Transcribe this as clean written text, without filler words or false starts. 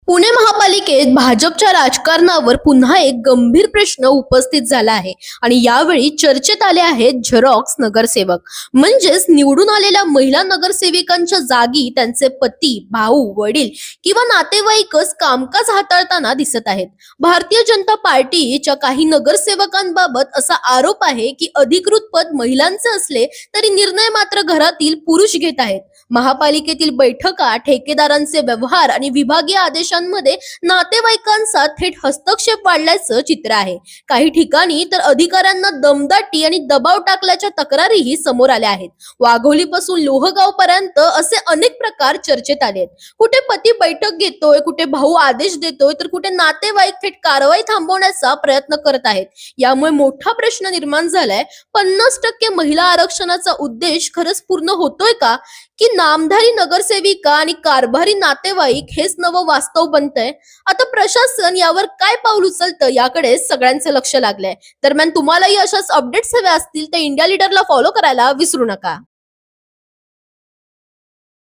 पुणे महापालिकेत भाजपच्या राजकारणावर पुन्हा एक गंभीर प्रश्न उपस्थित झाला आहे आणि यावेळी चर्चेत आले आहेत झेरॉक्स नगरसेवक. म्हणजेच निवडून आलेल्या महिला नगरसेविकांच्या जागी त्यांचे पती, भाऊ, वडील किंवा नातेवाईकच कामकाज हाताळताना दिसत आहेत. भारतीय जनता पार्टीच्या काही नगरसेवकांबाबत असा आरोप आहे की अधिकृत पद महिलांचे असले तरी निर्णय मात्र घरातील पुरुष घेत आहेत. महापालिकेतील बैठका, ठेकेदारांचे व्यवहार आणि विभागीय आदेशांमध्ये नातेवाईकांचा थेट हस्तक्षेप वाढल्याचं चित्र आहे. काही ठिकाणी तर अधिकाऱ्यांना दमदाटी आणि दबाव टाकल्याच्या तक्रारीही समोर आल्या आहेत. वाघोलीपासून लोहगाव पर्यंत असे अनेक प्रकार चर्चेत आले आहेत. कुठे पती बैठक घेतोय, कुठे भाऊ आदेश देतोय, तर कुठे नातेवाईक थेट कारवाई थांबवण्याचा प्रयत्न करत आहेत. यामुळे मोठा प्रश्न निर्माण झालाय, 50% महिला आरक्षणाचा उद्देश खरंच पूर्ण होतोय का, की नामधारी नगरसेविका आणि कारभारी नातेवाईक हेच नवं वास्तव बनतंय? आता प्रशासन यावर काय पाऊल उचलतं याकडे सगळ्यांचं लक्ष लागलंय. दरम्यान तुम्हालाही अशाच अपडेट्स हव्या असतील तर इंडिया लीडरला फॉलो करायला विसरू नका.